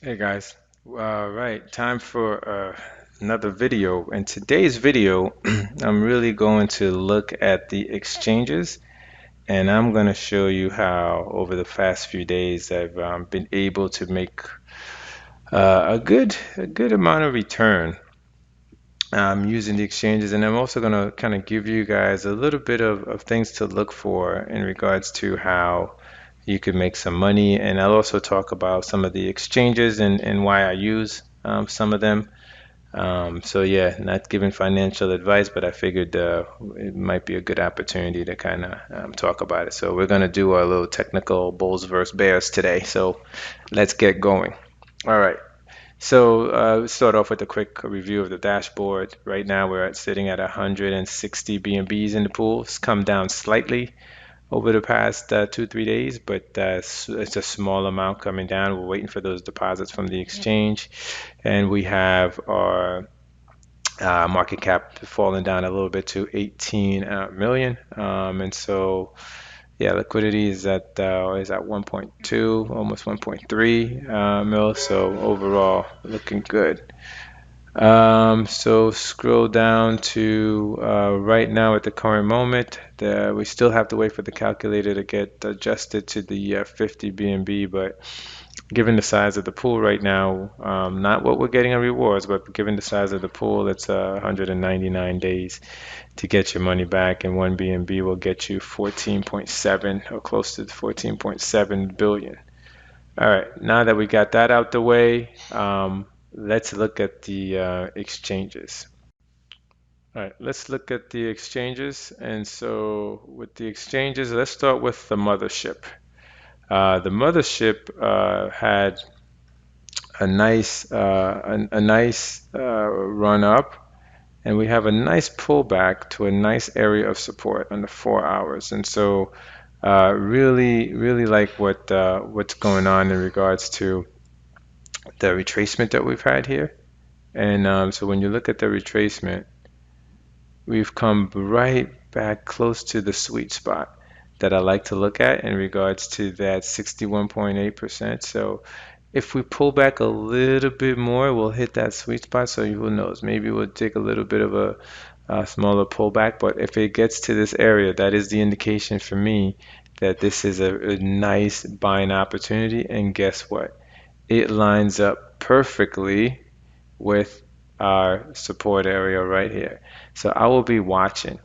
Hey guys, all right, time for another video. In today's video, I'm really going to look at the exchanges and I'm going to show you how over the past few days I've been able to make a good amount of return using the exchanges. And I'm also going to kind of give you guys a little bit of things to look for in regards to how you could make some money. And I'll also talk about some of the exchanges and why I use some of them. So yeah, not giving financial advice, but I figured it might be a good opportunity to kind of talk about it. So we're gonna do our little technical bulls versus bears today. So let's get going. All right. So let's start off with a quick review of the dashboard. Right now we're sitting at 160 BNBs in the pool. It's come down slightly over the past 2, 3 days, but it's a small amount coming down. We're waiting for those deposits from the exchange, and we have our market cap falling down a little bit to 18 million. And so, yeah, liquidity is at 1.2, almost 1.3 mil. So overall, looking good. So scroll down to right now at the current moment. We still have to wait for the calculator to get adjusted to the 50 BNB, but given the size of the pool right now, not what we're getting in rewards, but given the size of the pool, it's 199 days to get your money back, and 1 BNB will get you 14.7 or close to 14.7 billion. All right, now that we got that out the way, let's look at the exchanges. All right, let's look at the exchanges. And so with the exchanges, let's start with the mothership. The mothership had a nice run up, and we have a nice pullback to a nice area of support on the 4 hours. And so really like what's going on in regards to the retracement that we've had here. And so when you look at the retracement, we've come right back close to the sweet spot that I like to look at in regards to that 61.8%. So if we pull back a little bit more, we'll hit that sweet spot. So who knows? Maybe we'll take a little bit of a smaller pullback. But if it gets to this area, that is the indication for me that this is a nice buying opportunity. And guess what? It lines up perfectly with our support area right here. So I will be watching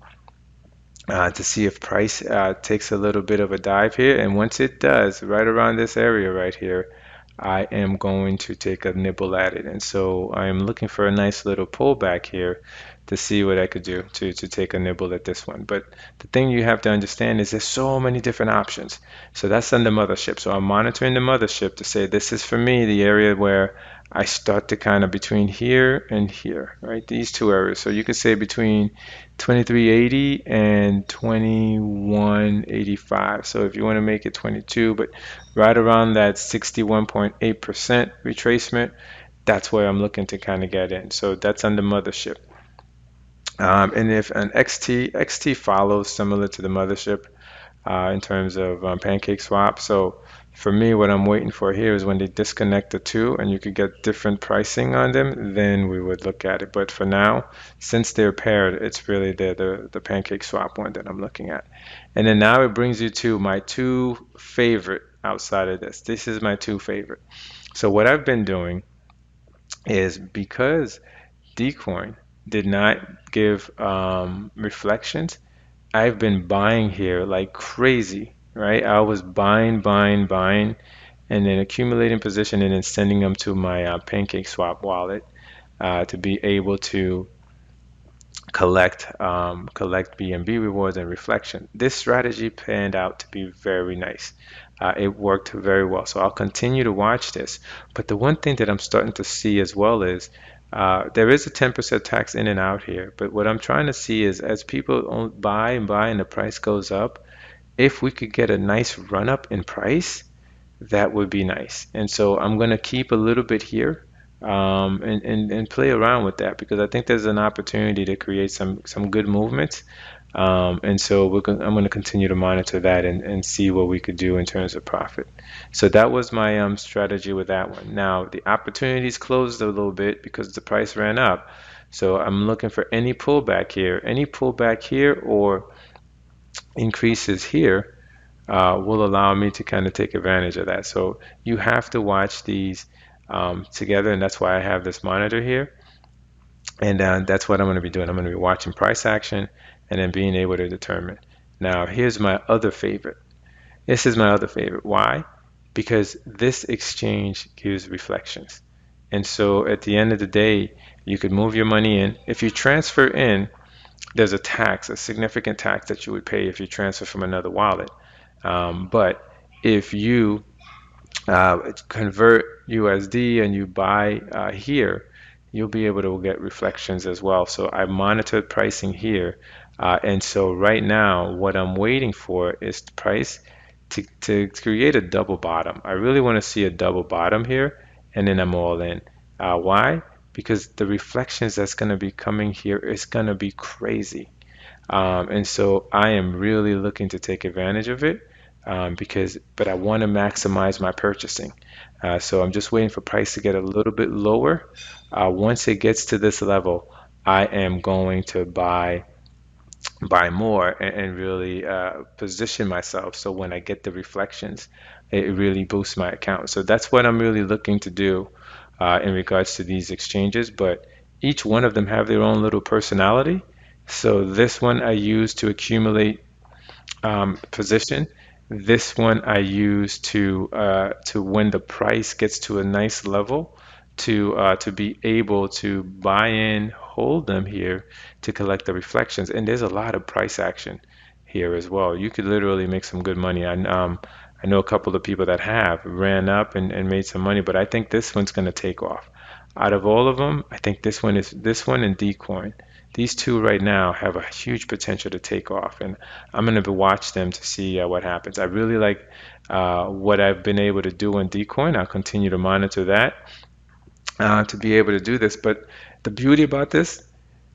to see if price takes a little bit of a dive here. And once it does, right around this area right here, I am going to take a nibble at it. And so I am looking for a nice little pullback here to see what I could do to take a nibble at this one. But the thing you have to understand is there's so many different options. So that's on the mothership. So I'm monitoring the mothership to say this is for me the area where I start to kind of between here and here, right? These two areas. So you could say between 2380 and 2185. So if you want to make it 22, but right around that 61.8% retracement, that's where I'm looking to kind of get in. So that's on the mothership. And if an XT follows similar to the mothership in terms of pancake swap. So for me, what I'm waiting for here is when they disconnect the two and you could get different pricing on them, then we would look at it. But for now, since they're paired, it's really the pancake swap one that I'm looking at. And then now it brings you to my two favorite outside of this. This is my two favorite. So what I've been doing is because Dcoin did not give reflections, I've been buying here like crazy, right? I was buying, and then accumulating position and then sending them to my Pancake Swap wallet to be able to collect BNB rewards and reflection. This strategy panned out to be very nice. It worked very well. So I'll continue to watch this. But the one thing that I'm starting to see as well is there is a 10% tax in and out here. But what I'm trying to see is as people buy and buy and the price goes up, if we could get a nice run up in price, that would be nice. And so I'm going to keep a little bit here and play around with that because I think there's an opportunity to create some good movements And so I'm going to continue to monitor that and see what we could do in terms of profit. So that was my strategy with that one. Now the opportunities closed a little bit because the price ran up. So I'm looking for any pullback here or increases here will allow me to kind of take advantage of that. So you have to watch these together, and that's why I have this monitor here. And that's what I'm going to be doing. I'm going to be watching price action and then being able to determine. Now, here's my other favorite. This is my other favorite. Why? Because this exchange gives reflections. And so at the end of the day, you could move your money in. If you transfer in, there's a tax, a significant tax that you would pay if you transfer from another wallet. But if you convert USD and you buy here, you'll be able to get reflections as well. So I monitored pricing here. And so right now, what I'm waiting for is the price to create a double bottom. I really want to see a double bottom here, and then I'm all in. Why? Because the reflections that's going to be coming here is going to be crazy. And so I am really looking to take advantage of it but I want to maximize my purchasing. So I'm just waiting for price to get a little bit lower. Once it gets to this level, I am going to buy more and really position myself so when I get the reflections, it really boosts my account. So that's what I'm really looking to do in regards to these exchanges. But each one of them have their own little personality. So this one I use to accumulate position. This one I use to when the price gets to a nice level to be able to buy in, hold them here to collect the reflections. And there's a lot of price action here as well. You could literally make some good money. I know a couple of people that have ran up and made some money, but I think this one's going to take off. Out of all of them, I think this one and Dcoin. These two right now have a huge potential to take off, and I'm going to watch them to see what happens. I really like what I've been able to do in Dcoin. I'll continue to monitor that to be able to do this. But the beauty about this,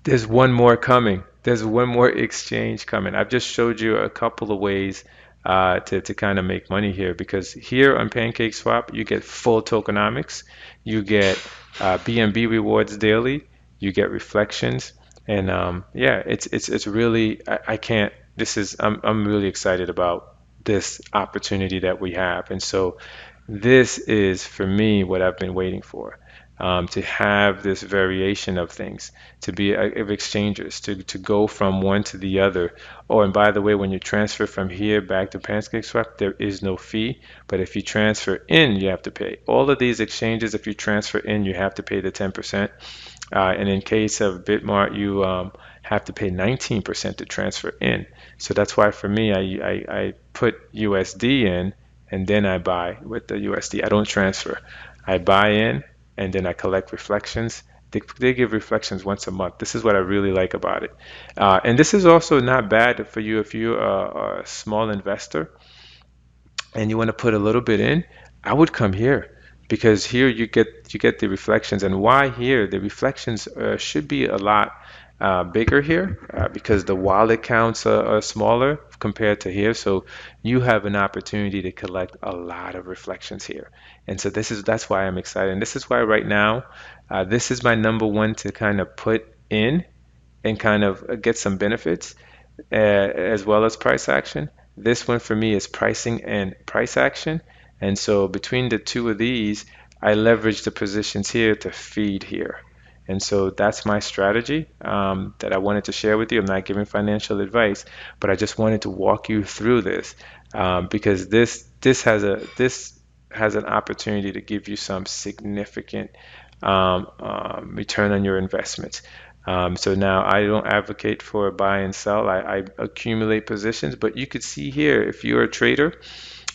there's one more coming. There's one more exchange coming. I've just showed you a couple of ways to kind of make money here because here on PancakeSwap, you get full tokenomics, you get BNB rewards daily, you get reflections, and yeah, it's really I can't. I'm really excited about this opportunity that we have, and so this is for me what I've been waiting for to have this variation of things, to be of exchanges, to go from one to the other. Oh, and by the way, when you transfer from here back to PancakeSwap, there is no fee. But if you transfer in, you have to pay. All of these exchanges, if you transfer in, you have to pay the 10%. And in case of Bitmart, you have to pay 19% to transfer in. So that's why for me, I put USD in and then I buy with the USD. I don't transfer. I buy in and then I collect reflections. They give reflections once a month. This is what I really like about it. And this is also not bad for you if you're a small investor and you want to put a little bit in. I would come here because here you get the reflections. And why here? The reflections should be a lot bigger here because the wallet counts are smaller compared to here. So you have an opportunity to collect a lot of reflections here. And so that's why I'm excited. And this is why right now, this is my number one to kind of put in and kind of get some benefits as well as price action. This one for me is pricing and price action. And so between the two of these, I leverage the positions here to feed here. And so that's my strategy that I wanted to share with you. I'm not giving financial advice, but I just wanted to walk you through this because this has an opportunity to give you some significant return on your investments. So now I don't advocate for buy and sell. I accumulate positions, but you could see here if you're a trader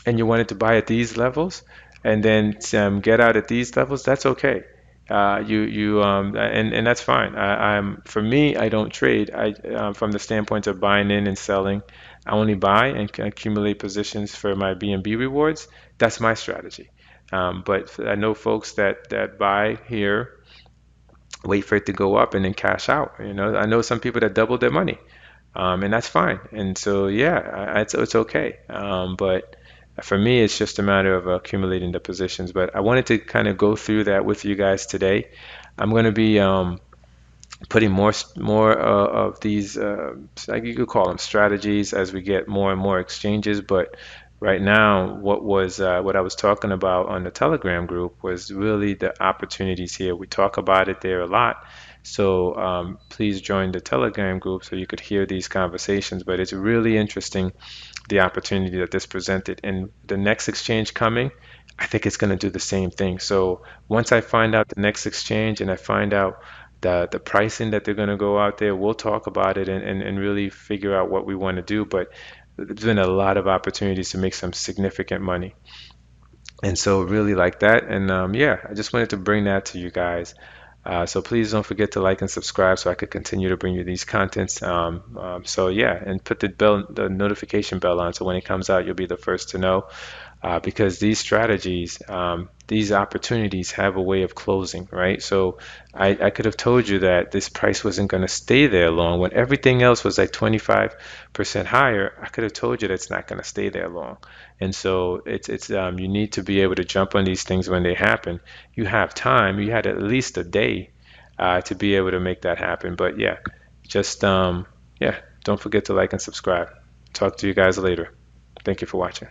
and you wanted to buy at these levels and then get out at these levels, that's okay. And that's fine. For me, I don't trade. From the standpoint of buying in and selling, I only buy and accumulate positions for my BNB rewards. That's my strategy. But I know folks that buy here, wait for it to go up and then cash out. I know some people that double their money. and that's fine. And so, yeah, it's okay. But for me, it's just a matter of accumulating the positions. But I wanted to kind of go through that with you guys today. I'm going to be putting more of these, like you could call them strategies, as we get more and more exchanges. But right now, what I was talking about on the Telegram group was really the opportunities here. We talk about it there a lot. So please join the Telegram group so you could hear these conversations. But it's really interesting, the opportunity that this presented. And the next exchange coming, I think it's going to do the same thing. So once I find out the next exchange and I find out the pricing that they're going to go out there, we'll talk about it and really figure out what we want to do. But there's been a lot of opportunities to make some significant money. And so really like that. And yeah, I just wanted to bring that to you guys. So please don't forget to like and subscribe so I could continue to bring you these contents. So yeah, and put the notification bell on so when it comes out, you'll be the first to know. Because these strategies, these opportunities have a way of closing, right? So I could have told you that this price wasn't going to stay there long when everything else was like 25% higher. I could have told you that it's not going to stay there long. And so it's you need to be able to jump on these things when they happen. You have time. You had at least a day to be able to make that happen. But yeah, just yeah, don't forget to like and subscribe. Talk to you guys later. Thank you for watching.